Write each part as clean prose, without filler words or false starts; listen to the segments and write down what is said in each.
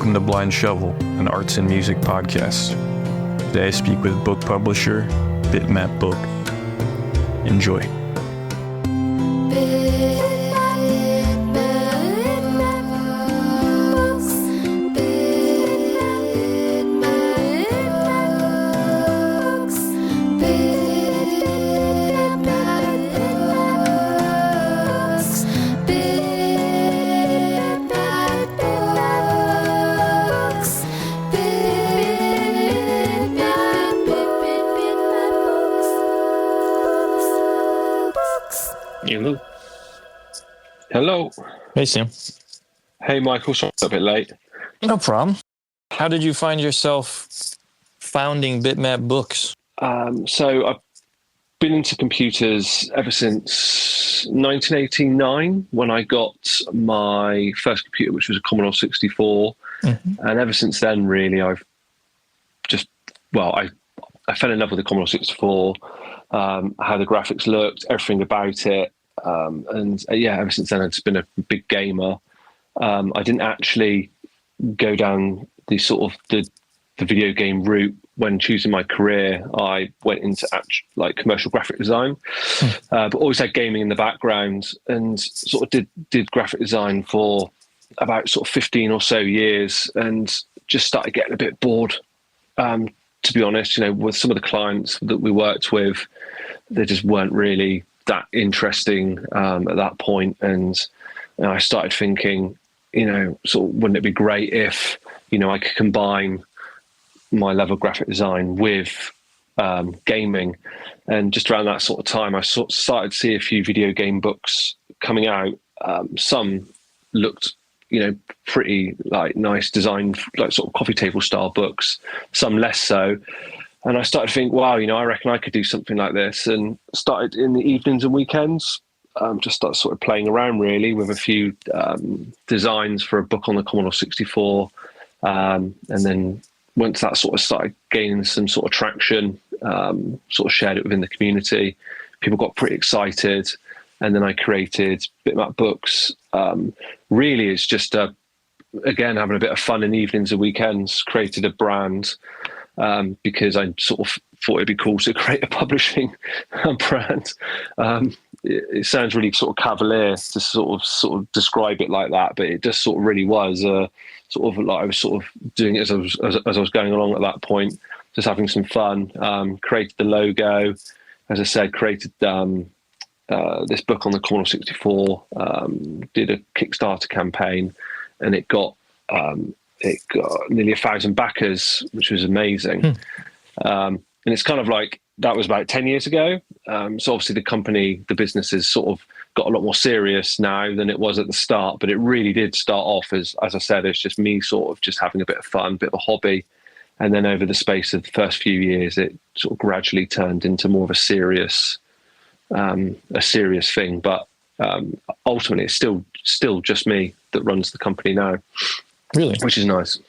Welcome to Blind Shovel, an arts and music podcast. Today I speak with book publisher Bitmap Book. Enjoy. Hello. Hey, Sam. Hey, Michael. Sorry, a bit late. No problem. How did you find yourself founding Bitmap Books? So I've been into computers ever since 1989 when I got my first computer, which was a Commodore 64. Mm-hmm. And ever since then, really, I fell in love with the Commodore 64, how the graphics looked, everything about it. Ever since then, I've just been a big gamer. I didn't actually go down the video game route when choosing my career. I went into commercial graphic design, but always had gaming in the background, and sort of did graphic design for about sort of 15 or so years, and just started getting a bit bored. To be honest, with some of the clients that we worked with, they just weren't really that interesting at that point, and I started thinking, wouldn't it be great if I could combine my level of graphic design with gaming? And just around that sort of time, I started to see a few video game books coming out. Some looked pretty nice design, sort of coffee table style books, some less so. And I started to think, wow, I reckon I could do something like this, and started in the evenings and weekends, just started sort of playing around really with a few designs for a book on the Commodore 64. And then once that sort of started gaining some sort of traction, sort of shared it within the community, people got pretty excited. And then I created Bitmap Books. Really, it's just, again, having a bit of fun in evenings and weekends, created a brand. Because I sort of thought it'd be cool to create a publishing brand. It sounds really sort of cavalier to sort of describe it like that, but it just sort of really was I was sort of doing it as I was going along at that point, just having some fun. Created the logo, as I said, created this book on the Commodore 64. Did a Kickstarter campaign, and it got nearly 1,000 backers, which was amazing. And it's kind of like, that was about 10 years ago. So obviously the business has sort of got a lot more serious now than it was at the start, but it really did start off as I said, it's just me sort of just having a bit of fun, a bit of a hobby. And then over the space of the first few years, it sort of gradually turned into more of a serious thing. But ultimately it's still just me that runs the company now. Really? Which is nice.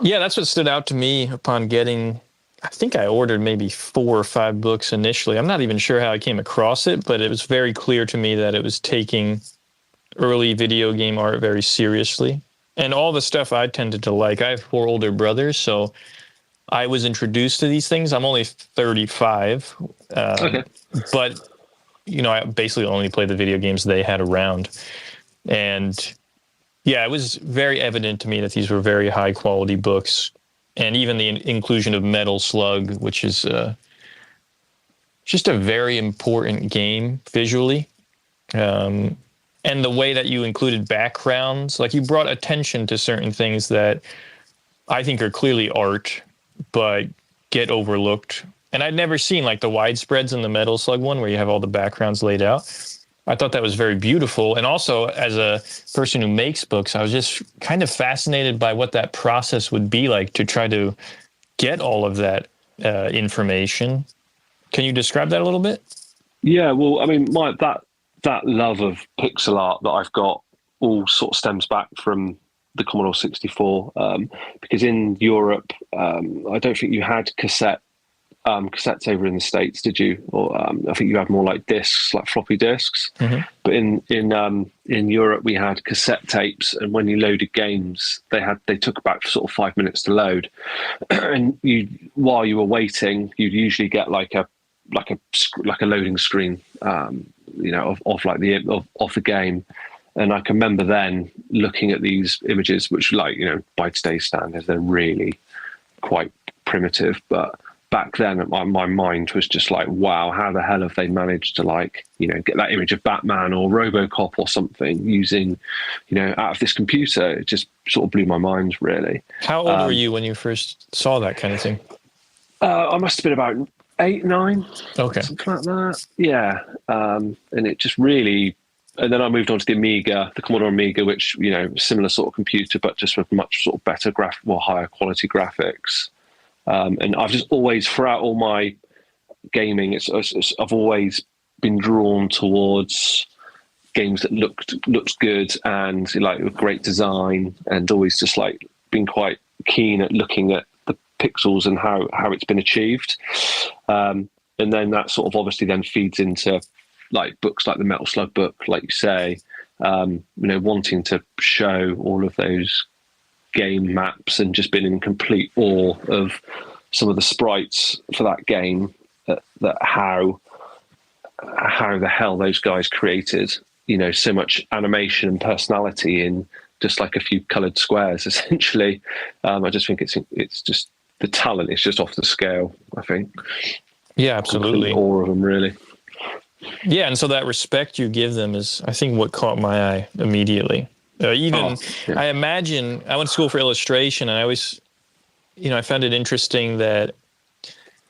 Yeah, that's what stood out to me upon getting, I think I ordered maybe 4 or 5 books initially. I'm not even sure how I came across it, but it was very clear to me that it was taking early video game art very seriously. And all the stuff I tended to like. I have 4 older brothers, so I was introduced to these things. I'm only 35. Okay. But, I basically only played the video games they had around. And yeah, it was very evident to me that these were very high quality books, and even the inclusion of Metal Slug, which is just a very important game visually. And the way that you included backgrounds, you brought attention to certain things that I think are clearly art, but get overlooked. And I'd never seen the widespreads in the Metal Slug one where you have all the backgrounds laid out. I thought that was very beautiful. And also, as a person who makes books, I was just kind of fascinated by what that process would be like to try to get all of that information. Can you describe that a little bit? Yeah, well, I mean, that love of pixel art that I've got all sort of stems back from the Commodore 64, because in Europe, I don't think you had cassette cassettes over in the States, did you? Or I think you had more like discs, like floppy disks. But in Europe, we had cassette tapes, and when you loaded games, they took about sort of 5 minutes to load. And while you were waiting, you'd usually get like a loading screen, of the game. And I can remember then looking at these images, which, like, by today's standards, they're really quite primitive. But back then, my mind was just like, wow, how the hell have they managed to, like, get that image of Batman or RoboCop or something using, out of this computer? It just sort of blew my mind, really. How old were you when you first saw that kind of thing? I must have been about 8, 9. Okay. Something like that. Yeah. And it just really... And then I moved on to the Amiga, the Commodore Amiga, which, similar sort of computer, but just with much sort of better higher quality graphics. And I've just always, throughout all my gaming, I've always been drawn towards games that looked good and like with great design, and always just like been quite keen at looking at the pixels and how it's been achieved. And then that sort of obviously then feeds into like books like the Metal Slug book, like you say, wanting to show all of those game maps and just been in complete awe of some of the sprites for that game, that how the hell those guys created, so much animation and personality in just like a few colored squares, essentially. I just think it's just, the talent is just off the scale, I think. Yeah, absolutely. Complete awe of them, really. Yeah, and so that respect you give them is, I think, what caught my eye immediately. I imagine, I went to school for illustration, and I always, I found it interesting that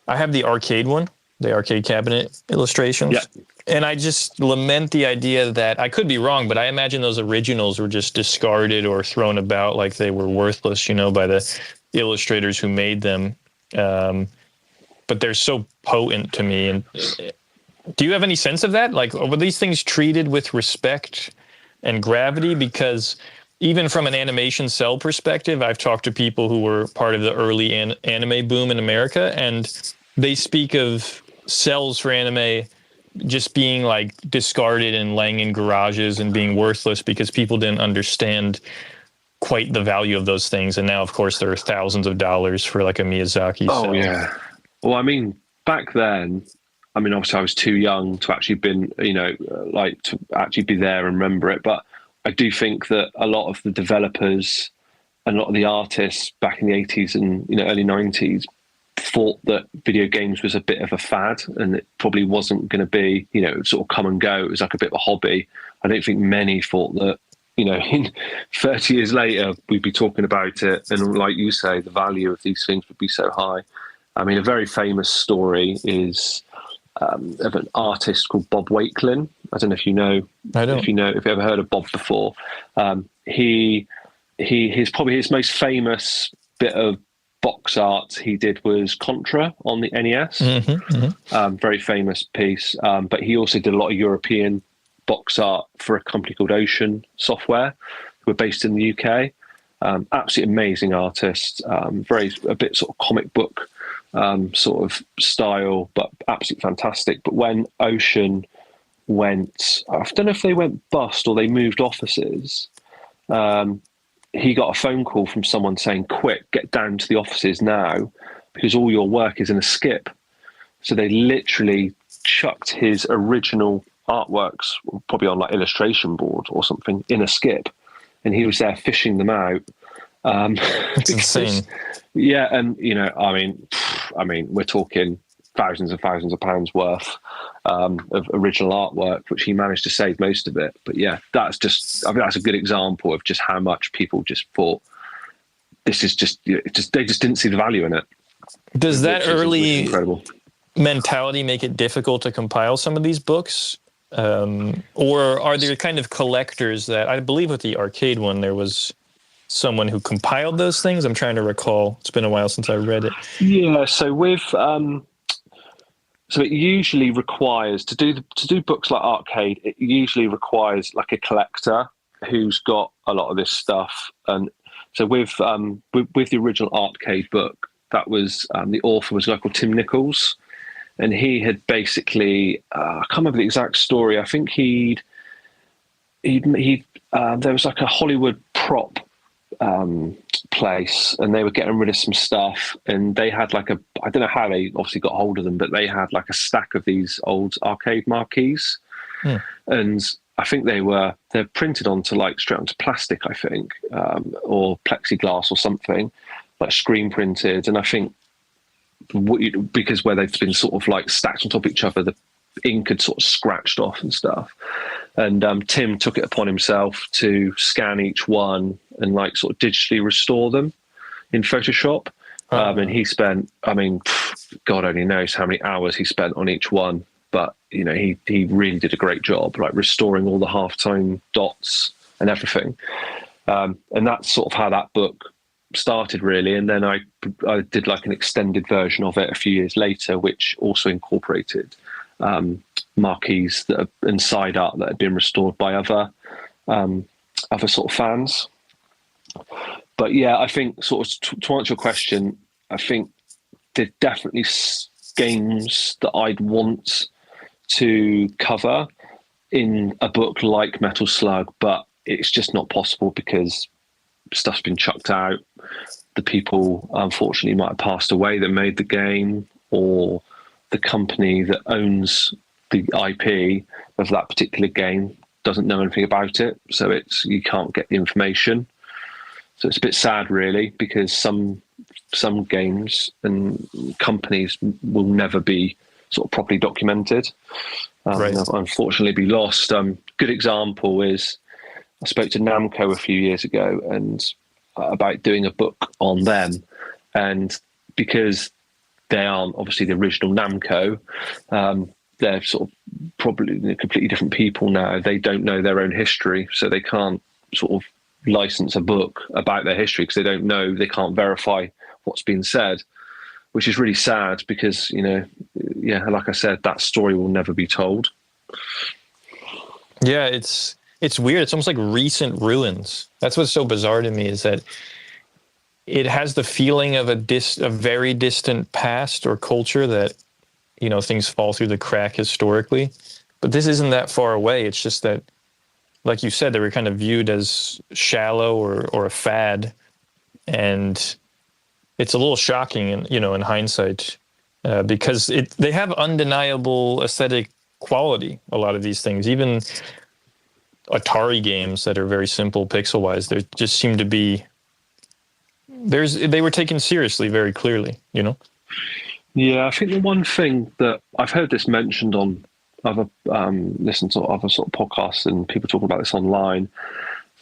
I have the arcade one, the arcade cabinet illustrations. Yeah. And I just lament the idea that, I could be wrong, but I imagine those originals were just discarded or thrown about like they were worthless, by the illustrators who made them. But they're so potent to me. And do you have any sense of that? Like, were these things treated with respect and gravity? Because even from an animation cell perspective, I've talked to people who were part of the early anime boom in America, and they speak of cells for anime just being like discarded and laying in garages and being worthless because people didn't understand quite the value of those things. And now, of course, there are thousands of dollars for like a Miyazaki cell. Oh, yeah. Well, I mean, back then, obviously I was too young to actually to actually be there and remember it. But I do think that a lot of the developers and a lot of the artists back in the 80s and early 90s thought that video games was a bit of a fad, and it probably wasn't going to be, sort of come and go. It was like a bit of a hobby. I don't think many thought that, in 30 years later, we'd be talking about it. And like you say, the value of these things would be so high. A very famous story is of an artist called Bob Wakelin. I don't know if you know. I don't. If you've ever heard of Bob before. His probably his most famous bit of box art he did was Contra on the NES. Very famous piece. But he also did a lot of European box art for a company called Ocean Software, who are based in the UK. Absolutely amazing artist. A bit sort of comic book sort of style, but absolutely fantastic. But when Ocean went, I don't know if they went bust or they moved offices, he got a phone call from someone saying, quick, get down to the offices now, because all your work is in a skip. So they literally chucked his original artworks, probably on like illustration board or something, in a skip. And he was there fishing them out. It's insane. Yeah, and we're talking thousands and thousands of pounds worth of original artwork, which he managed to save most of it. But yeah, that's a good example of just how much people just thought this is they just didn't see the value in it. Does that early mentality make it difficult to compile some of these books? Or are there kind of collectors that, I believe with the arcade one, there was someone who compiled those things? I'm trying to recall. It's been a while since I read it. Yeah, so with so it usually requires to do books like arcade. It usually requires like a collector who's got a lot of this stuff. And so with the original arcade book, that was the author was a guy called Tim Nichols, and he had basically I can't remember the exact story. I think he there was like a Hollywood prop place, and they were getting rid of some stuff, and they had like I don't know how they obviously got hold of them, but they had like a stack of these old arcade marquees. And I think they're printed onto like straight onto plastic, I think, or plexiglass or something, like screen printed. And I think because where they've been sort of like stacked on top of each other, the ink had sort of scratched off and stuff. And Tim took it upon himself to scan each one and like sort of digitally restore them in Photoshop. And he spent, I mean, God only knows how many hours he spent on each one. But, you know, he really did a great job, like restoring all the halftone dots and everything. And that's sort of how that book started, really. And then I did like an extended version of it a few years later, which also incorporated marquees and side art that had been restored by other sort of fans. But yeah, I think sort of to answer your question, I think there's definitely games that I'd want to cover in a book like Metal Slug, but it's just not possible because stuff's been chucked out. The people unfortunately might have passed away that made the game, or the company that owns the IP of that particular game doesn't know anything about it, so you can't get the information. So it's a bit sad, really, because some games and companies will never be sort of properly documented, right. Unfortunately be lost. Good example is I spoke to Namco a few years ago and about doing a book on them, and because they aren't obviously the original Namco, they're sort of probably completely different people now. They don't know their own history, so they can't sort of license a book about their history because they can't verify what's been said, which is really sad because, you know, yeah, like I said, that story will never be told. Yeah, it's weird. It's almost like recent ruins. That's what's so bizarre to me, is that it has the feeling of a very distant past or culture that, you know, things fall through the crack historically. But this isn't that far away. It's just that, like you said, they were kind of viewed as shallow or a fad. And it's a little shocking, in hindsight, because they have undeniable aesthetic quality, a lot of these things. Even Atari games that are very simple pixel-wise, there just seem to be... They were taken seriously very clearly, you know? Yeah, I think the one thing that I've heard this mentioned on other listened to other sort of podcasts and people talking about this online,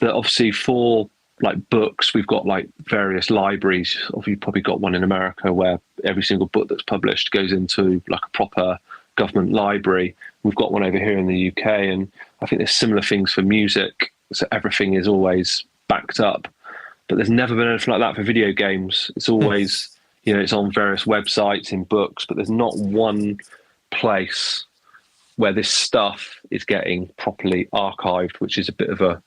that obviously for like books, we've got like various libraries. Or you've probably got one in America where every single book that's published goes into like a proper government library. We've got one over here in the UK, and I think there's similar things for music. So everything is always backed up, but there's never been anything like that for video games. It's always, it's on various websites in books, but there's not one place where this stuff is getting properly archived, which is a bit of a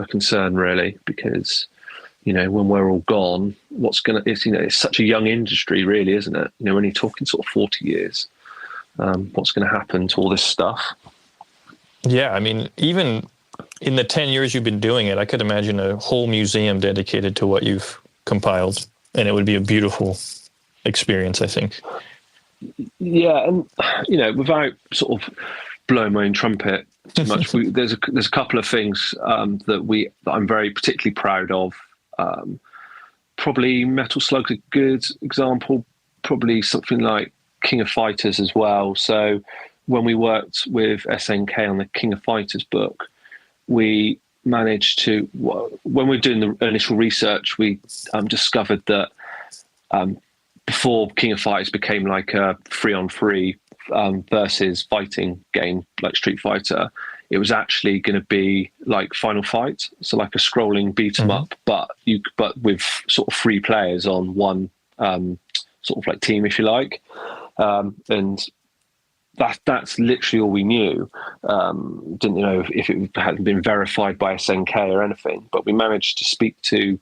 concern, really, because, when we're all gone, it's such a young industry, really, isn't it? When you're talking sort of 40 years, what's going to happen to all this stuff? Yeah, I mean, even in the 10 years you've been doing it, I could imagine a whole museum dedicated to what you've compiled, and it would be a beautiful experience, I think. Yeah, and without sort of blowing my own trumpet too much, there's a couple of things that I'm very particularly proud of. Probably Metal Slug's a good example. Probably something like King of Fighters as well. So when we worked with SNK on the King of Fighters book, we managed to, when we were doing the initial research, we discovered that before King of Fighters became like a 3-on-3 versus fighting game like Street Fighter, it was actually going to be like Final Fight, so like a scrolling beat 'em up, but with sort of 3 players on one sort of like team, if you like, and that's literally all we knew. Didn't know if it hadn't been verified by SNK or anything, but we managed to speak to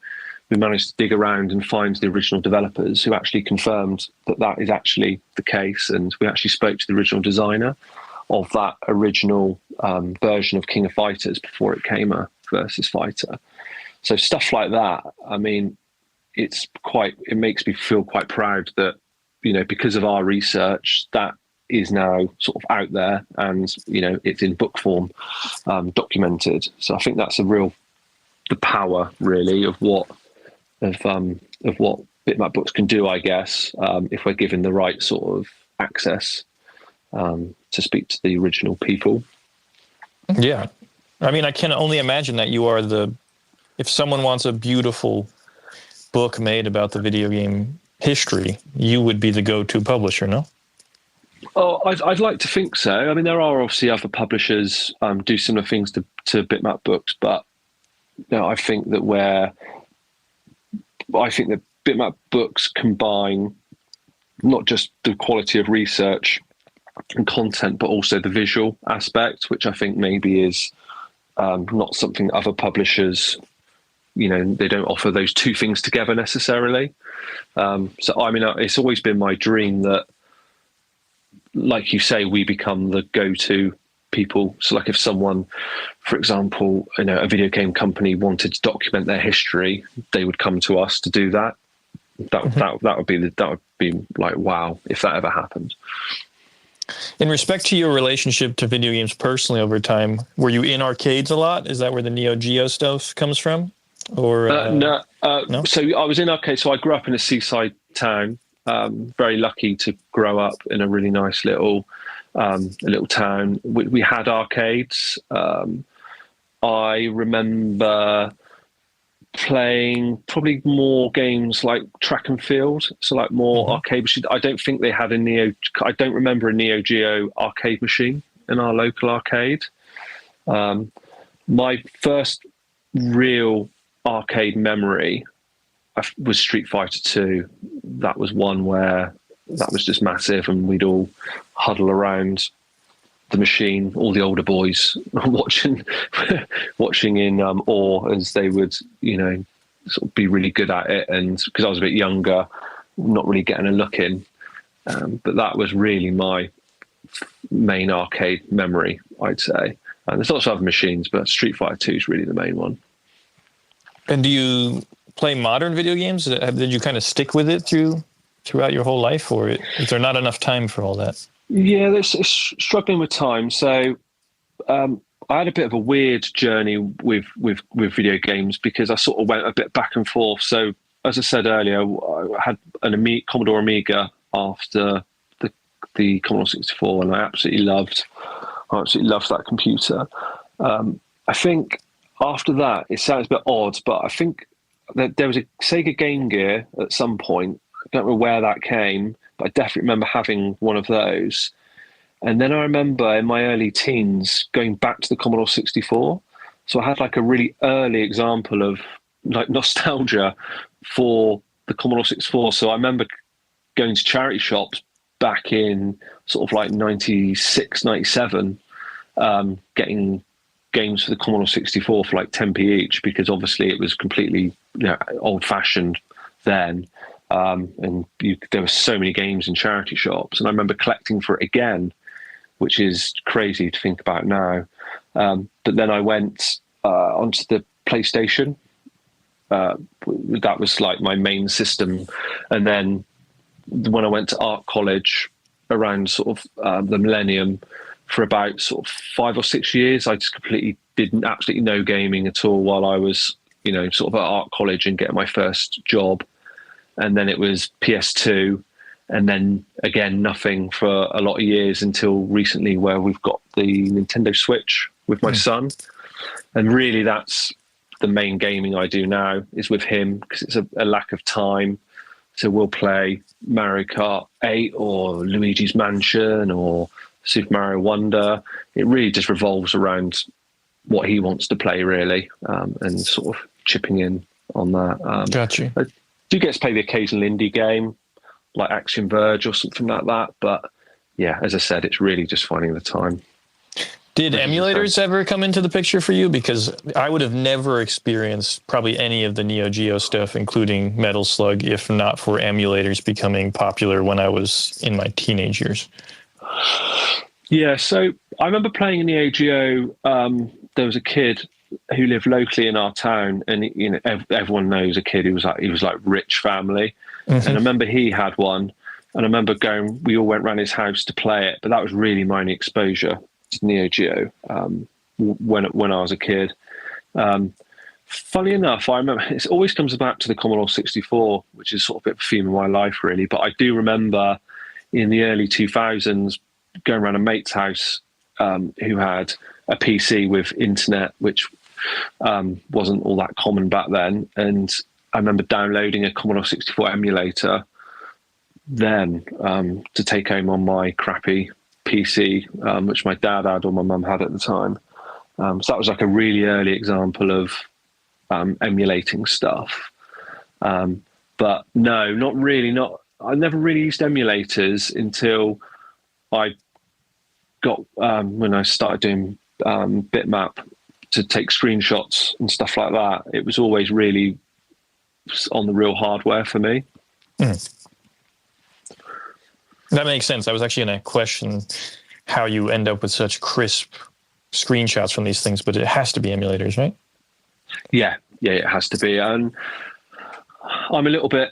we managed to dig around and find the original developers who actually confirmed that that is actually the case. And we actually spoke to the original designer of that original version of King of Fighters before it came a versus fighter. So stuff like that, I mean, it makes me feel quite proud that, because of our research, that is now sort of out there and, it's in book form, documented. So I think that's the power really of what Bitmap books can do, I guess, if we're given the right sort of access to speak to the original people. Yeah. I mean, I can only imagine that you are if someone wants a beautiful book made about the video game history, you would be the go-to publisher, no? Oh, I'd like to think so. I mean, there are obviously other publishers do similar things to Bitmap books, but I think that Bitmap books combine not just the quality of research and content, but also the visual aspect, which I think maybe is not something that other publishers, they don't offer those two things together necessarily. So, I mean, it's always been my dream that, like you say, we become the go-to people. So like if someone, for example, a video game company wanted to document their history, they would come to us to do that. That would be like, wow, if that ever happened. In respect to your relationship to video games personally over time, were you in arcades a lot? Is that where the Neo Geo stuff comes from? Or no? No? So I was in arcades. So I grew up in a seaside town. Very lucky to grow up in a really nice little town. We had arcades. I remember playing probably more games like track and field, so like more arcade machine. I don't think they had I don't remember a Neo Geo arcade machine in our local arcade. My first real arcade memory was Street Fighter 2. That was one where that was just massive, and we'd all huddle around the machine, all the older boys watching in awe as they would, sort of be really good at it. And because I was a bit younger, not really getting a look in, but that was really my main arcade memory, I'd say. And there's lots of other machines, but Street Fighter 2 is really the main one. And do you play modern video games? Did you kind of stick with it throughout your whole life, or is there not enough time for all that? Yeah, it's struggling with time. So I had a bit of a weird journey with video games because I sort of went a bit back and forth. So as I said earlier, I had an Commodore Amiga after the Commodore 64, and I absolutely loved that computer. I think after that, it sounds a bit odd, but I think that there was a Sega Game Gear at some point. I don't know where that came, but I definitely remember having one of those. And then I remember in my early teens going back to the Commodore 64. So I had like a really early example of like nostalgia for the Commodore 64. So I remember going to charity shops back in sort of like 96, 97, getting games for the Commodore 64 for like 10p each, because obviously it was completely old fashioned then. And there were so many games in charity shops, and I remember collecting for it again, which is crazy to think about now. But then I went onto the PlayStation. That was like my main system. And then when I went to art college around sort of the millennium, for about sort of 5 or 6 years, I just completely didn't absolutely no gaming at all while I was, sort of at art college and getting my first job. And then it was PS2, and then again, nothing for a lot of years until recently, where we've got the Nintendo Switch with my son. And really that's the main gaming I do now, is with him, because it's a lack of time. So we'll play Mario Kart 8 or Luigi's Mansion or Super Mario Wonder. It really just revolves around what he wants to play, really, and sort of chipping in on that. Gotcha. I do get to play the occasional indie game, like Action Verge or something like that. But yeah, as I said, it's really just finding the time. Did emulators ever come into the picture for you? Because I would have never experienced probably any of the Neo Geo stuff, including Metal Slug, if not for emulators becoming popular when I was in my teenage years. Yeah, so I remember playing in Neo Geo. There was a kid who lived locally in our town, and everyone knows a kid who was like rich family. And I remember he had one, and I remember we all went round his house to play it, but that was really my only exposure to Neo Geo when I was a kid. Funny enough, I remember it always comes back to the Commodore 64, which is sort of a bit of a theme of my life, really. But I do remember in the early 2000s going around a mate's house who had a PC with internet, which wasn't all that common back then. And I remember downloading a Commodore 64 emulator then to take home on my crappy PC, which my dad had or my mum had at the time. So that was like a really early example of emulating stuff. But no, not really. I never really used emulators until I got when I started doing Bitmap to take screenshots and stuff like that. It was always really on the real hardware for me. That makes sense. I was actually going to question how you end up with such crisp screenshots from these things, but it has to be emulators, right? Yeah, it has to be. And I'm a little bit,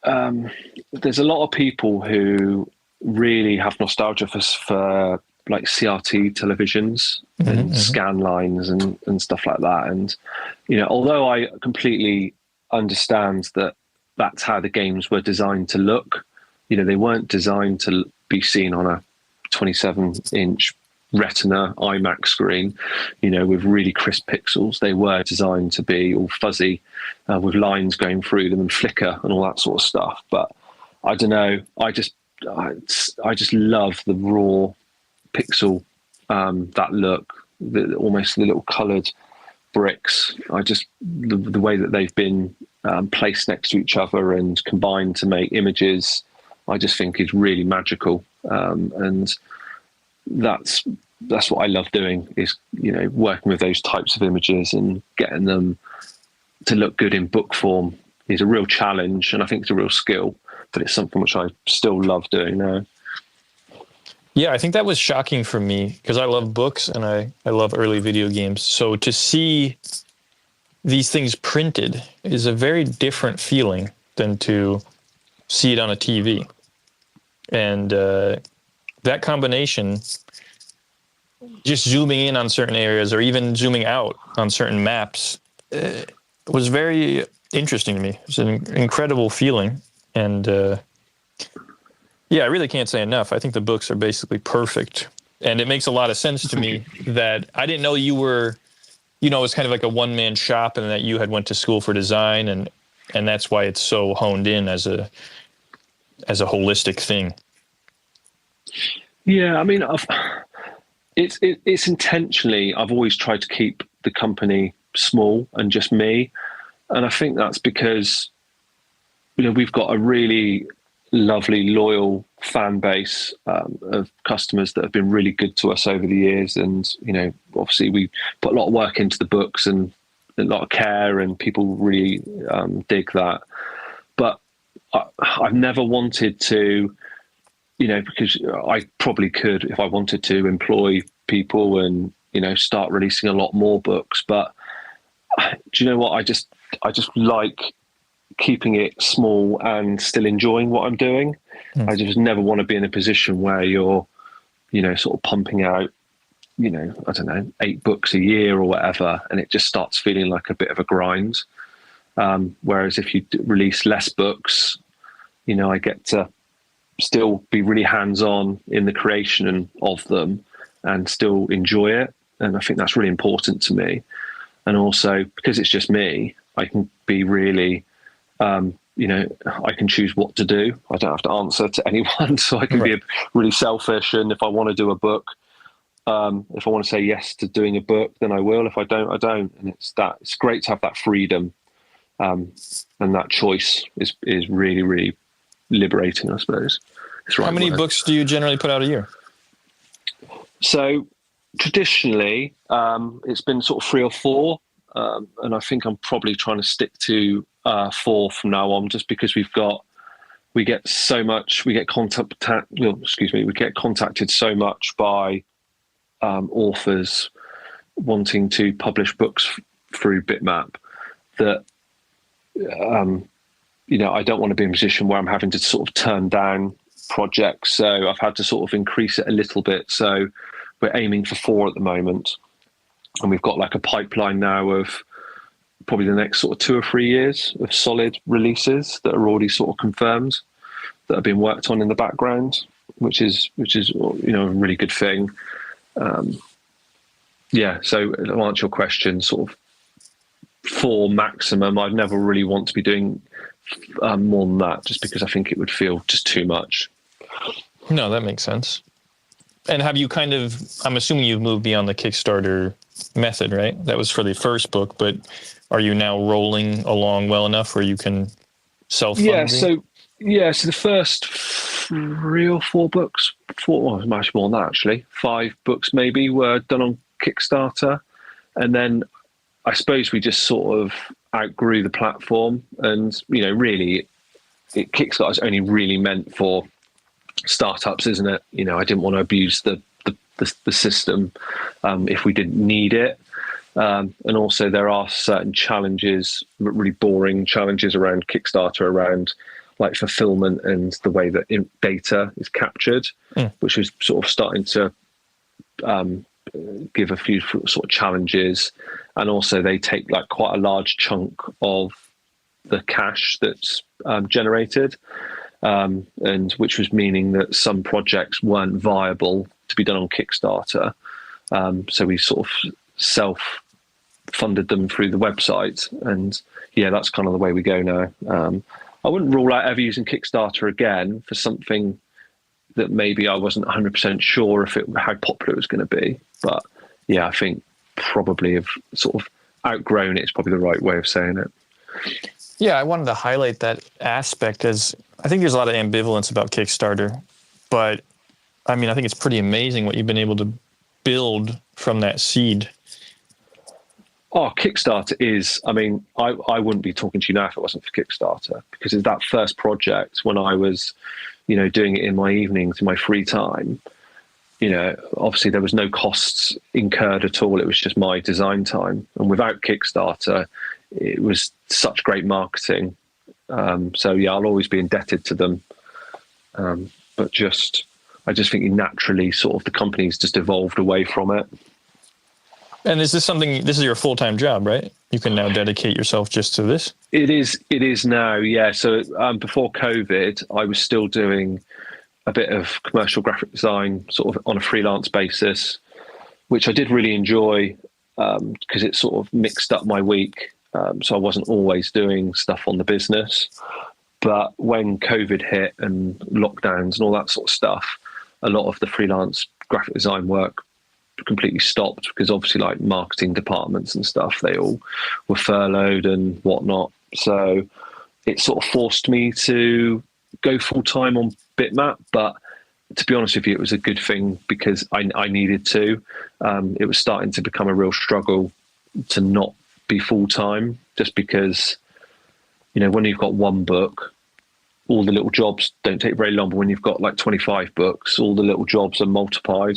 there's a lot of people who really have nostalgia for like CRT televisions and scan lines and stuff like that. And, although I completely understand that that's how the games were designed to look, they weren't designed to be seen on a 27-inch Retina iMac screen, with really crisp pixels. They were designed to be all fuzzy, with lines going through them and flicker and all that sort of stuff. But I don't know. I just love the raw pixel, that look, almost the little coloured bricks. The way that they've been placed next to each other and combined to make images, I just think is really magical. And that's what I love doing, is working with those types of images and getting them to look good in book form is a real challenge, and I think it's a real skill, but it's something which I still love doing now. Yeah, I think that was shocking for me because I love books and I love early video games. So to see these things printed is a very different feeling than to see it on a TV. And that combination, just zooming in on certain areas or even zooming out on certain maps, was very interesting to me. It's an incredible feeling. And I really can't say enough. I think the books are basically perfect. And it makes a lot of sense to me that I didn't know you were, it was kind of like a one-man shop and that you had went to school for design, and that's why it's so honed in as a holistic thing. Yeah, I mean, it's intentionally, I've always tried to keep the company small and just me. And I think that's because, we've got a really lovely, loyal fan base of customers that have been really good to us over the years. And, obviously we put a lot of work into the books and a lot of care, and people really dig that. But I've never wanted to, because I probably could, if I wanted to, employ people and, start releasing a lot more books. But do you know what? I just like keeping it small and still enjoying what I'm doing. I just never want to be in a position where you're, sort of pumping out, I don't know, 8 books a year or whatever, and it just starts feeling like a bit of a grind. Whereas if you release less books, I get to still be really hands-on in the creation of them and still enjoy it. And I think that's really important to me. And also, because it's just me, I can be really, I can choose what to do. I don't have to answer to anyone. So I can be really selfish. And if I want to do a book, if I want to say yes to doing a book, then I will. If I don't, I don't. And it's great to have that freedom. And that choice is really, really liberating, I suppose. How many books do you generally put out a year? So Traditionally, it's been sort of 3 or 4, and I think I'm probably trying to stick to 4 from now on, just because we get contacted so much by authors wanting to publish books through Bitmap that I don't want to be in a position where I'm having to sort of turn down projects. So I've had to sort of increase it a little bit. So we're aiming for 4 at the moment, and we've got like a pipeline now of probably the next sort of 2 or 3 years of solid releases that are already sort of confirmed, that have been worked on in the background, which is a really good thing. So to answer your question, sort of 4 maximum. I'd never really want to be doing more than that, just because I think it would feel just too much. No, that makes sense. And have you I'm assuming you've moved beyond the Kickstarter method, right? That was for the first book, but are you now rolling along well enough where you can self-fund? So the first 3 or 4 books, much more than that actually, 5 books maybe, were done on Kickstarter. And then I suppose we just sort of outgrew the platform, and really Kickstarter is only really meant for startups, isn't it? I didn't want to abuse the system if we didn't need it. And also there are certain challenges, really boring challenges around Kickstarter, around like fulfillment and the way that data is captured, which is sort of starting to give a few sort of challenges. And also they take like quite a large chunk of the cash that's generated, and which was meaning that some projects weren't viable to be done on Kickstarter. So we sort of self-funded them through the website, and that's kind of the way we go now. I wouldn't rule out ever using Kickstarter again for something that maybe I wasn't 100% sure how popular it was going to be. But I think probably have sort of outgrown it is probably the right way of saying it. Yeah, I wanted to highlight that aspect, as I think there's a lot of ambivalence about Kickstarter, but I mean, I think it's pretty amazing what you've been able to build from that seed. Oh, Kickstarter is, I mean, I wouldn't be talking to you now if it wasn't for Kickstarter, because it's that first project when I was, doing it in my evenings, in my free time. Obviously there was no costs incurred at all. It was just my design time. And without Kickstarter, it was such great marketing. So I'll always be indebted to them. But I just think naturally sort of the company's just evolved away from it. And is this is your full-time job, right? You can now dedicate yourself just to this? It is now, yeah. So before COVID, I was still doing a bit of commercial graphic design sort of on a freelance basis, which I did really enjoy because it sort of mixed up my week. So I wasn't always doing stuff on the business. But when COVID hit and lockdowns and all that sort of stuff, a lot of the freelance graphic design work completely stopped, because obviously like marketing departments and stuff, they all were furloughed and whatnot. So it sort of forced me to go full time on Bitmap. But to be honest with you, it was a good thing, because I needed to. It was starting to become a real struggle to not be full time, just because, when you've got one book, all the little jobs don't take very long. But when you've got like 25 books, all the little jobs are multiplied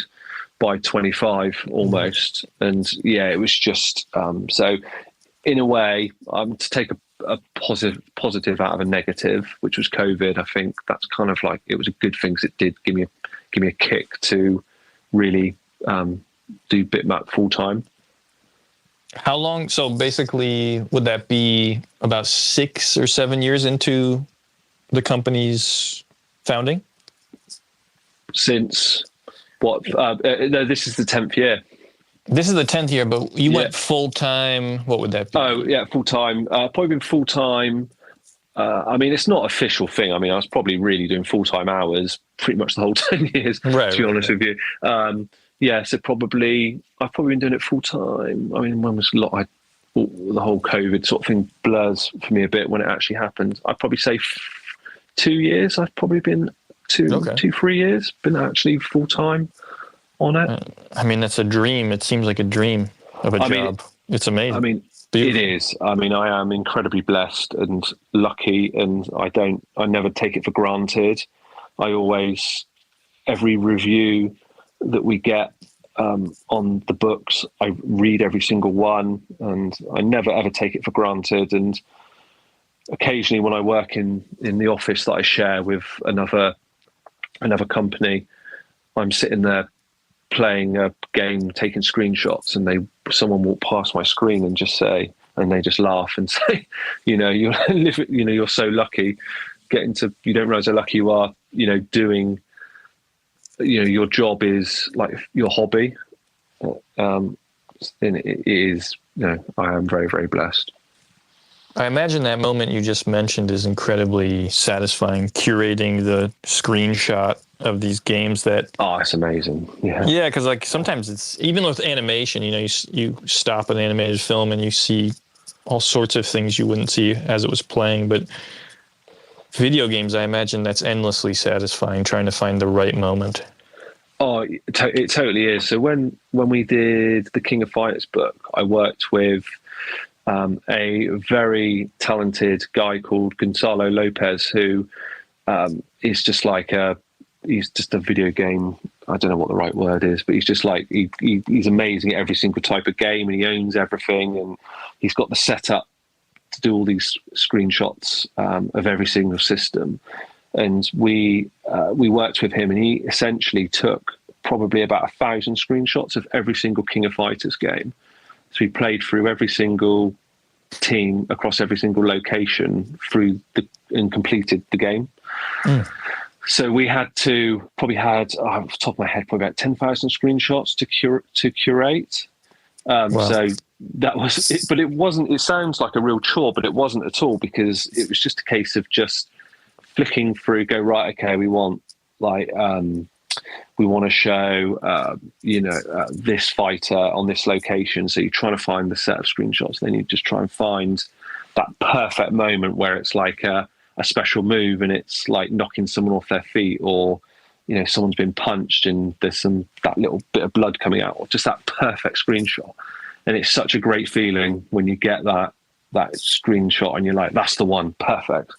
by 25 almost. And it was just so in a way, to take a positive out of a negative, which was COVID, I think that's kind of like, it was a good thing, because it did give me a kick to really do Bitmap full time. How long? So basically, would that be about 6 or 7 years into the company's founding? Since what? No, this is the 10th year. This is the 10th year, but you went full time. What would that be? Oh, yeah, full time. Probably been full time. I mean, it's not an official thing. I mean, I was probably really doing full time hours pretty much the whole 10 years, to be honest with you. So probably I've probably been doing it full time. I mean, when was the whole COVID sort of thing blurs for me a bit when it actually happened. I'd probably say 2 years. I've probably been 3 years been actually full time. on it. I mean, that's a dream. It seems like a dream of a job. It's amazing. I mean, Beautiful. it is. I mean, I am incredibly blessed and lucky, and I never take it for granted. I always, every review that we get on the books, I read every single one, and I never ever take it for granted. And occasionally, when I work in the office that I share with another company, I'm sitting there playing a game, taking screenshots, and someone walk past my screen and they just laugh and say, you're so lucky, you don't realize how lucky you are, doing, your job is like your hobby. And it is, I am very, very blessed. I imagine that moment you just mentioned is incredibly satisfying, curating the screenshot of these games that... Oh, it's amazing. Yeah, because like sometimes it's, even with animation, you stop an animated film and you see all sorts of things you wouldn't see as it was playing. But video games, I imagine that's endlessly satisfying, trying to find the right moment. Oh, it totally is. So when we did the King of Fighters book, I worked with a very talented guy called Gonzalo Lopez, who is just like he's just a video game. I don't know what the right word is, but he's just like, he's amazing at every single type of game, and he owns everything, and he's got the setup to do all these screenshots of every single system. And we worked with him, and he essentially took probably about 1,000 screenshots of every single King of Fighters game. So we played through every single team across every single location and completed the game. Mm. So we had off the top of my head, probably about 10,000 screenshots to curate. Wow. So that was it, but it wasn't, it sounds like a real chore, but it wasn't at all, because it was just a case of just flicking through, go, right, okay, we want to show, this fighter on this location. So you're trying to find the set of screenshots. Then you just try and find that perfect moment where it's like a special move and it's like knocking someone off their feet, or, someone's been punched and there's that little bit of blood coming out, or just that perfect screenshot. And it's such a great feeling when you get that screenshot and you're like, that's the one, perfect.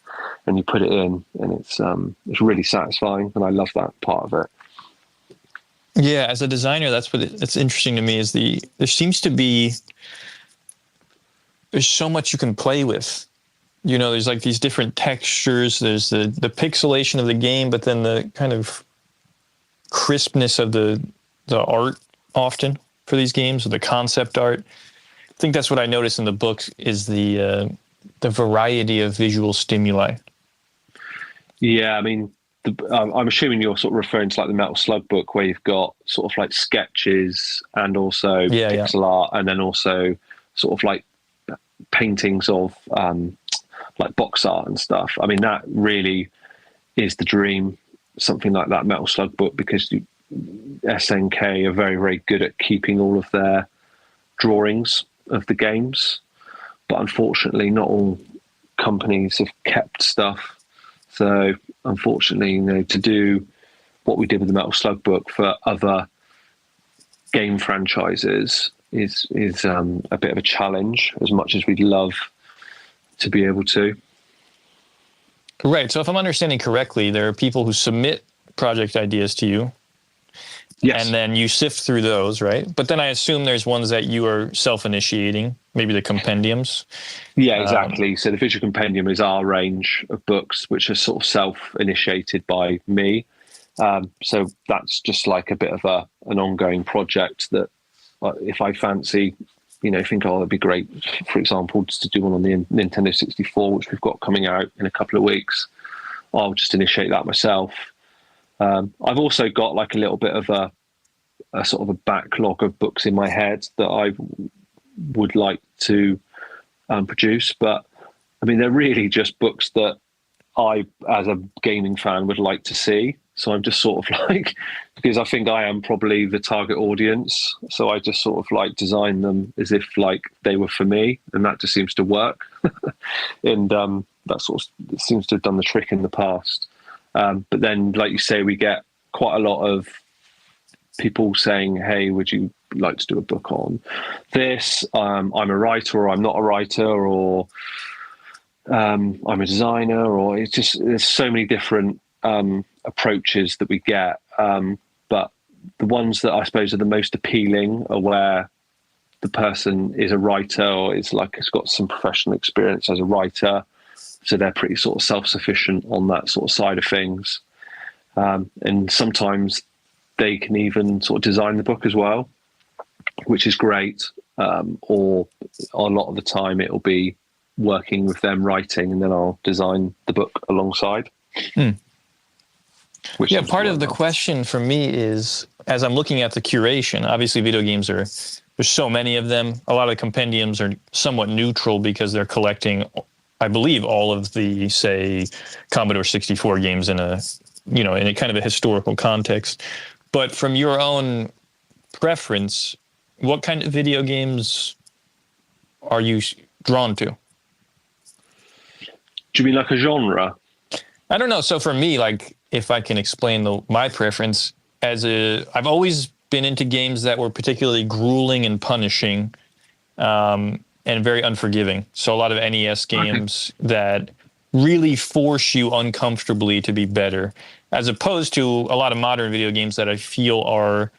And you put it in, and it's really satisfying. And I love that part of it. Yeah, as a designer, that's interesting to me, is there seems to be, there's so much you can play with. There's like these different textures, there's the pixelation of the game, but then the kind of crispness of the art often for these games, or the concept art. I think that's what I noticed in the book, is the variety of visual stimuli. Yeah, I mean, I'm assuming you're sort of referring to like the Metal Slug book, where you've got sort of like sketches and also pixel art, and then also sort of like paintings of like box art and stuff. I mean, that really is the dream, something like that Metal Slug book, because SNK are very, very good at keeping all of their drawings of the games. But unfortunately, not all companies have kept stuff. So unfortunately, to do what we did with the Metal Slug book for other game franchises is a bit of a challenge, as much as we'd love to be able to. Right. So if I'm understanding correctly, there are people who submit project ideas to you. Yes. And then you sift through those, right? But then I assume there's ones that you are self-initiating, maybe the compendiums. Yeah, exactly. So the Visual Compendium is our range of books, which are sort of self-initiated by me. So that's just like a bit of an ongoing project that if I fancy, think, it'd be great, for example, just to do one on the Nintendo 64, which we've got coming out in a couple of weeks, I'll just initiate that myself. I've also got like a little bit of a sort of a backlog of books in my head that I would like to produce, but I mean, they're really just books that I, as a gaming fan, would like to see. So I'm just sort of like, because I think I am probably the target audience, so I just sort of like design them as if like they were for me, and that just seems to work. And that sort of seems to have done the trick in the past. But then, like you say, we get quite a lot of people saying, "Hey, would you like to do a book on this? I'm a writer, or I'm not a writer, or I'm a designer," or it's just there's so many different approaches that we get. But the ones that I suppose are the most appealing are where the person is a writer, or it's got some professional experience as a writer, so they're pretty sort of self-sufficient on that sort of side of things. And sometimes they can even sort of design the book as well, which is great. Or a lot of the time it'll be working with them writing, and then I'll design the book alongside. Yeah, part of the question for me is, as I'm looking at the curation, obviously video games there's so many of them. A lot of the compendiums are somewhat neutral because they're collecting, I believe, all of the, say, Commodore 64 games in a kind of a historical context. But from your own preference, what kind of video games are you drawn to? Do you mean like a genre? I don't know. So for me, like, if I can explain my preference, I've always been into games that were particularly grueling and punishing, and very unforgiving. So a lot of NES games that really force you uncomfortably to be better, as opposed to a lot of modern video games that I feel are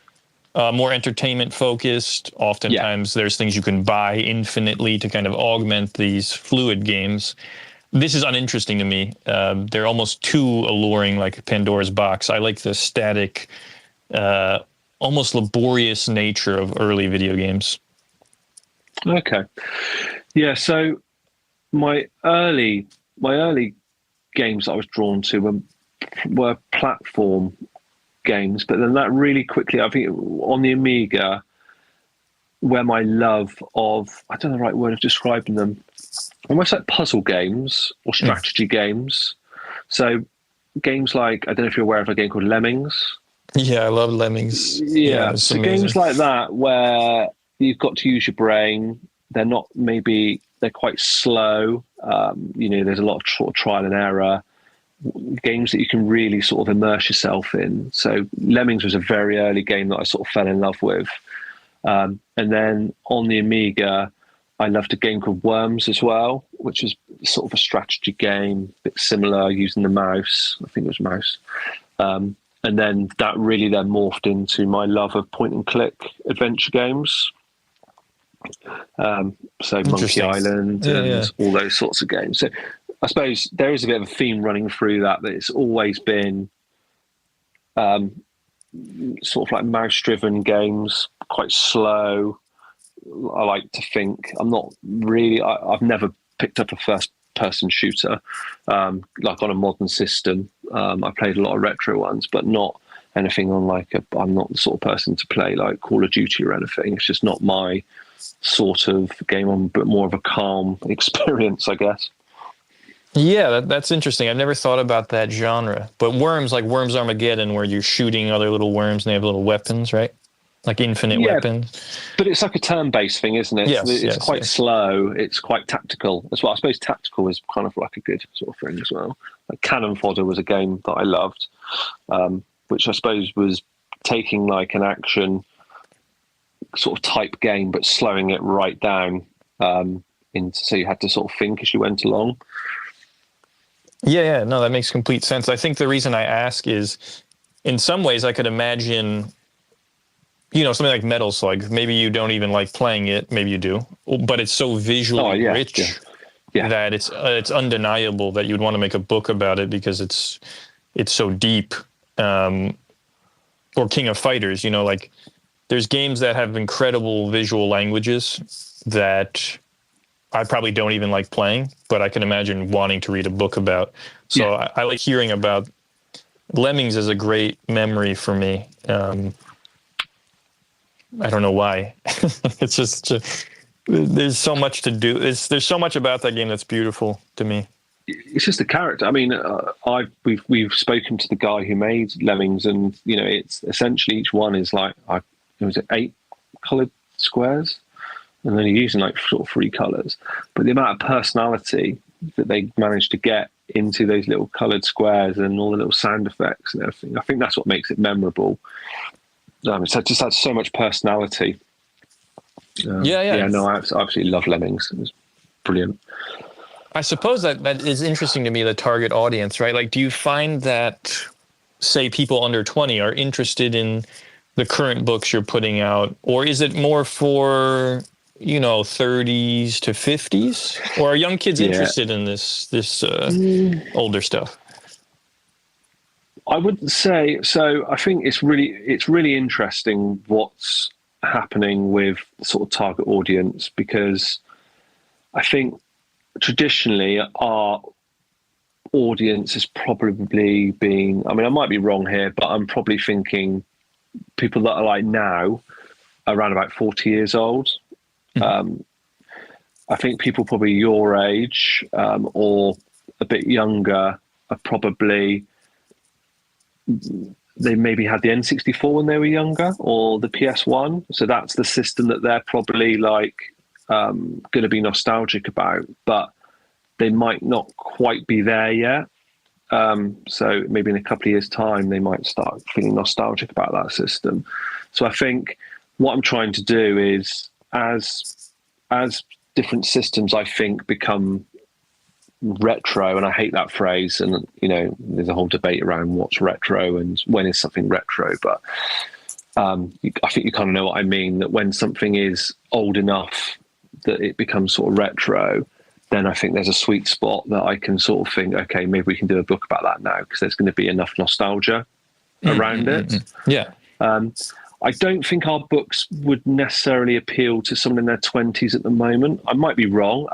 more entertainment focused. Oftentimes there's things you can buy infinitely to kind of augment these fluid games. This is uninteresting to me. They're almost too alluring, like Pandora's box. I like the static, almost laborious nature of early video games. Okay. Yeah, so my early games that I was drawn to were platform games, but then that really quickly, I think on the Amiga, where my love of, I don't know the right word of describing them, almost like puzzle games or strategy games. So games like, I don't know if you're aware of a game called Lemmings. Yeah, I love Lemmings. Yeah, so amazing. Games like that where you've got to use your brain. They're quite slow. There's a lot of sort of trial and error. Games that you can really sort of immerse yourself in. So Lemmings was a very early game that I sort of fell in love with. And then on the Amiga, I loved a game called Worms as well, which is sort of a strategy game, a bit similar, using the mouse. I think it was mouse. And then that really then morphed into my love of point and click adventure games. So Monkey Island and all those sorts of games. So I suppose there is a bit of a theme running through that it's always been sort of like mouse-driven games, quite slow. I like to think. I'm not really. I've never picked up a first-person shooter like on a modern system. I played a lot of retro ones, but not anything on I'm not the sort of person to play like Call of Duty or anything. It's just not my sort of game. I'm a bit more of a calm experience, I guess. Yeah, that's interesting. I've never thought about that genre. But Worms, like Worms Armageddon, where you're shooting other little worms and they have little weapons, right? Like infinite weapons. But it's like a turn-based thing, isn't it? Yes, it's quite slow. It's quite tactical as well. I suppose tactical is kind of like a good sort of thing as well. Like Cannon Fodder was a game that I loved, which I suppose was taking like an action sort of type game, but slowing it right down. So you had to sort of think as you went along. Yeah, no, that makes complete sense. I think the reason I ask is, in some ways, I could imagine, something like Metal Slug. Maybe you don't even like playing it. Maybe you do, but it's so visually rich that it's undeniable that you'd want to make a book about it because it's so deep. Or King of Fighters, like there's games that have incredible visual languages that I probably don't even like playing, but I can imagine wanting to read a book about. So I like hearing about Lemmings is a great memory for me. I don't know why. It's just there's so much to do. There's so much about that game that's beautiful to me. It's just the character. I mean, we've spoken to the guy who made Lemmings, and it's essentially each one is like 8 coloured squares. And then you're using like sort of 3 colours. But the amount of personality that they managed to get into those little coloured squares and all the little sound effects and everything, I think that's what makes it memorable. It just had so much personality. No, I absolutely love Lemmings. It was brilliant. I suppose that is interesting to me, the target audience, right? Like, do you find that, say, people under 20 are interested in the current books you're putting out, or is it more for, 30s to 50s, or are young kids interested in this older stuff? I wouldn't say so. I think it's really interesting what's happening with sort of target audience, because I think traditionally our audience has probably been, I might be wrong here, but I'm probably thinking people that are like now around about 40 years old. I think people probably your age or a bit younger are probably, they maybe had the N64 when they were younger, or the PS1. So that's the system that they're probably like going to be nostalgic about, but they might not quite be there yet. So maybe in a couple of years' time, they might start feeling nostalgic about that system. So I think what I'm trying to do is, as different systems, I think, become retro, and I hate that phrase, and there's a whole debate around what's retro and when is something retro, but I think you kind of know what I mean, that when something is old enough that it becomes sort of retro, then I think there's a sweet spot that I can sort of think, okay, maybe we can do a book about that now, because there's going to be enough nostalgia around it. Yeah. I don't think our books would necessarily appeal to someone in their 20s at the moment. I might be wrong.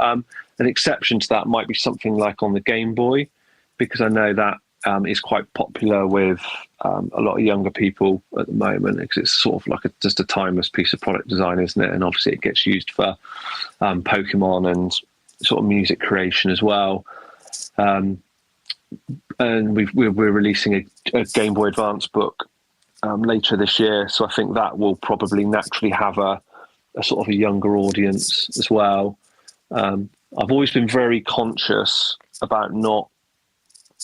An exception to that might be something like on the Game Boy, because I know that is quite popular with a lot of younger people at the moment, because it's sort of like just a timeless piece of product design, isn't it? And obviously it gets used for Pokemon and sort of music creation as well. And we're releasing a Game Boy Advance book later this year, so I think that will probably naturally have a sort of a younger audience as well. I've always been very conscious about not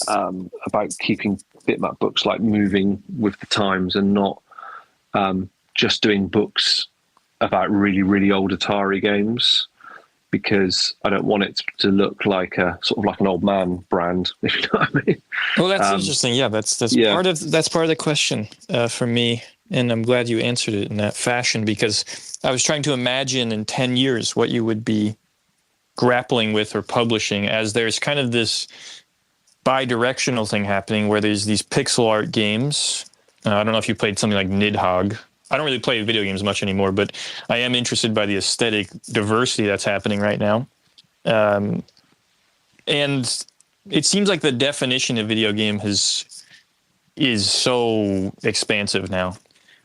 about keeping Bitmap books like moving with the times, and not just doing books about really, really old Atari games, because I don't want it to look like a sort of like an old man brand, if you know what I mean. Well, that's interesting. Yeah, that's part of the question for me, and I'm glad you answered it in that fashion, because I was trying to imagine in 10 years what you would be grappling with or publishing, as there's kind of this bi-directional thing happening where there's these pixel art games. I don't know if you played something like Nidhogg. I don't really play video games much anymore, but I am interested by the aesthetic diversity that's happening right now. And it seems like the definition of video game is so expansive now.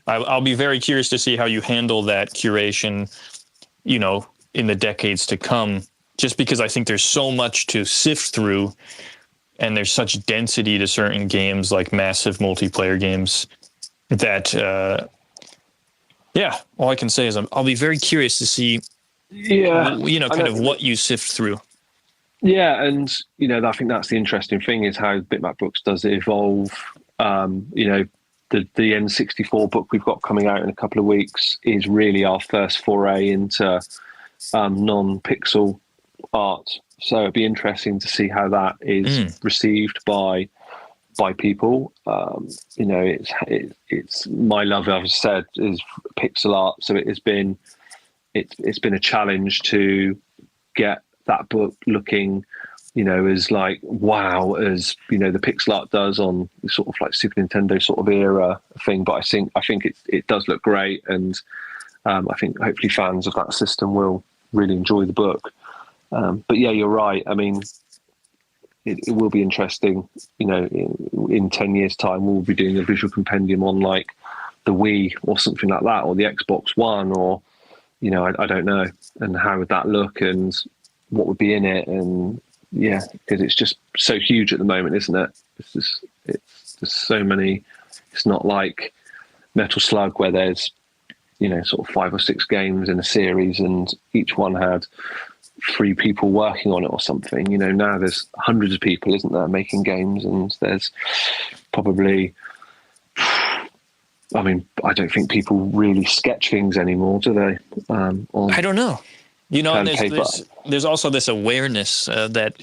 I'll be very curious to see how you handle that curation, in the decades to come, just because I think there's so much to sift through, and there's such density to certain games, like massive multiplayer games, that, all I can say is I'll be very curious to see, kind of what you sift through. Yeah, and, I think that's the interesting thing, is how Bitmap Books does evolve. The N64 book we've got coming out in a couple of weeks is really our first foray into non-pixel art. So it'd be interesting to see how that is received by people. It's my love, as I said, is pixel art. So it's been a challenge to get that book looking, as like wow as the pixel art does on sort of like Super Nintendo sort of era thing. But I think it does look great, and I think hopefully fans of that system will really enjoy the book. But yeah, you're right. I mean, it will be interesting. In 10 years' time, we'll be doing a visual compendium on like the Wii or something like that, or the Xbox One, or I don't know, and how would that look, and what would be in it, and because it's just so huge at the moment, isn't it? It's so many. It's not like Metal Slug where there's sort of 5 or 6 games in a series, and each one had 3 people working on it or something. Now there's hundreds of people, isn't there, making games, and there's probably I mean, I don't think people really sketch things anymore, do they? On I don't know. You know, and pen and paper. there's also this awareness that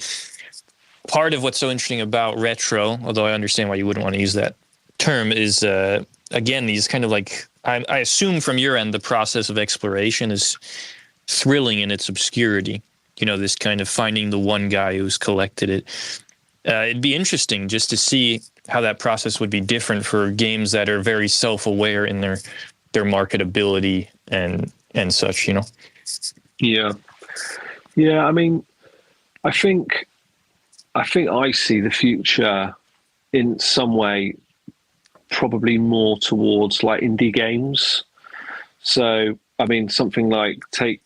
part of what's so interesting about retro, although I understand why you wouldn't want to use that term, is again these kind of like I assume from your end the process of exploration is thrilling in its obscurity. You know, this kind of finding the one guy who's collected it. It'd be interesting just to see how that process would be different for games that are very self-aware in their marketability and such. You know. Yeah. I mean, I think I see the future in some way probably more towards like indie games. So, I mean, something like take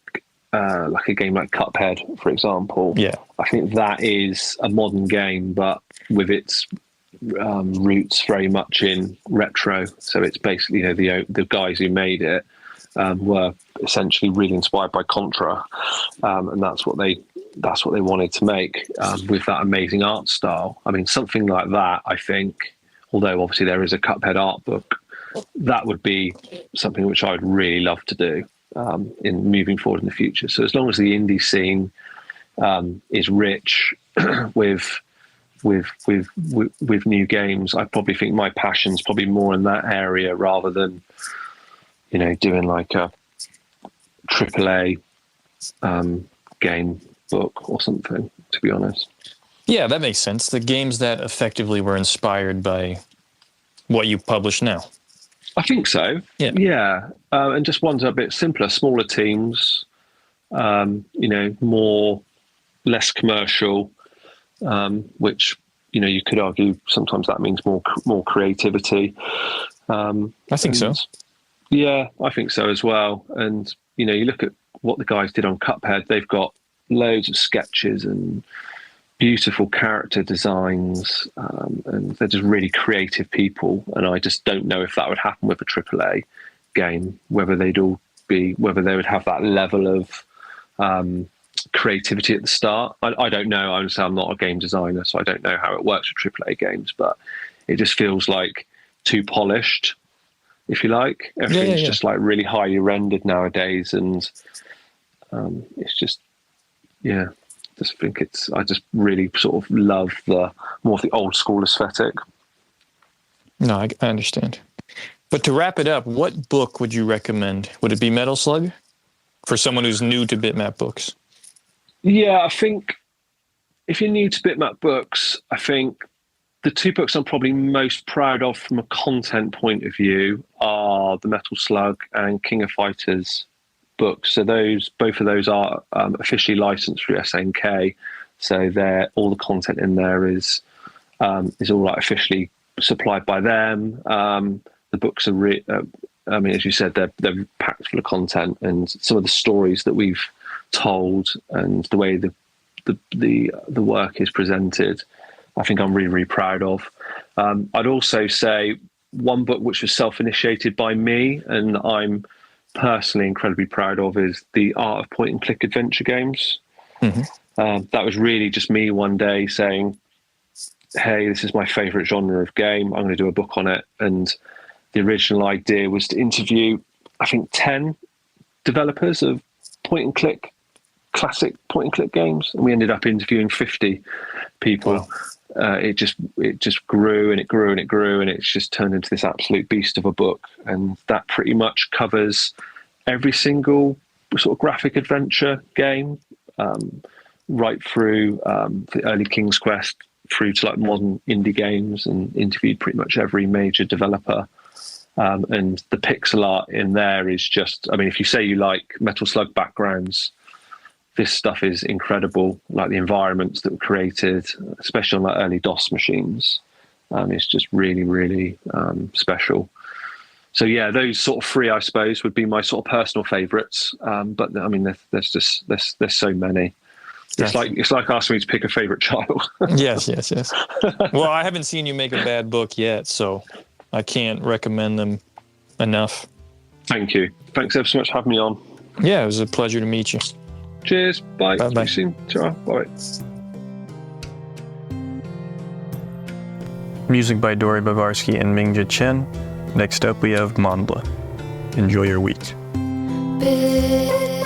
like a game like Cuphead, for example. Yeah. I think that is a modern game, but with its roots very much in retro. So it's basically, you know, the guys who made it were essentially really inspired by Contra, and that's what they wanted to make with that amazing art style. I mean, something like that, I think, although obviously there is a Cuphead art book, that would be something which I would really love to do in moving forward in the future. So as long as the indie scene is rich with new games, I probably think my passion's probably more in that area rather than, you know, doing like a AAA game book or something, to be honest. Yeah, that makes sense. The games that effectively were inspired by what you publish now. I think so. Yeah. And just ones are a bit simpler, smaller teams, you know, less commercial, which, you know, you could argue sometimes that means more creativity. I think so. Yeah, I think so as well. And, you know, you look at what the guys did on Cuphead, they've got loads of sketches and beautiful character designs, and they're just really creative people. And I just don't know if that would happen with a AAA game, whether they would have that level of creativity at the start. I don't know. I'm not a game designer, so I don't know how it works with AAA games, but it just feels like too polished, if you like. Everything's just like really highly rendered nowadays, and it's just, yeah. I just really sort of love more of the old school aesthetic. No, I understand. But to wrap it up, what book would you recommend? Would it be Metal Slug for someone who's new to Bitmap books? Yeah, I think if you're new to Bitmap books, I think the two books I'm probably most proud of from a content point of view are the Metal Slug and King of Fighters books. So both of those are officially licensed through SNK. So all the content in there is all like officially supplied by them. The books are, I mean, as you said, they're packed full of content, and some of the stories that we've told and the way the work is presented, I think I'm really, really proud of. I'd also say one book which was self-initiated by me and I'm personally incredibly proud of is The Art of Point and Click Adventure Games. Mm-hmm. That was really just me one day saying, hey, this is my favorite genre of game, I'm going to do a book on it. And the original idea was to interview, I think, 10 developers of classic point and click games, and we ended up interviewing 50 people. Wow. It just grew and it grew and it grew, and it's just turned into this absolute beast of a book. And that pretty much covers every single sort of graphic adventure game, right through the early King's Quest through to like modern indie games, and interviewed pretty much every major developer. And the pixel art in there is just, I mean, if you say you like Metal Slug backgrounds, this stuff is incredible. Like the environments that were created, especially on like early DOS machines, it's just really, really special. So yeah, those sort of three, I suppose, would be my sort of personal favourites. But I mean, there's so many. It's like asking me to pick a favourite child. Yes. Well, I haven't seen you make a bad book yet, so I can't recommend them enough. Thank you. Thanks ever so much for having me on. Yeah, it was a pleasure to meet you. Cheers. Bye. Bye. See you soon. Ciao. Bye. Music by Dori Bavarsky and Mingja Chen. Next up, we have Mandla. Enjoy your week. Bitmap.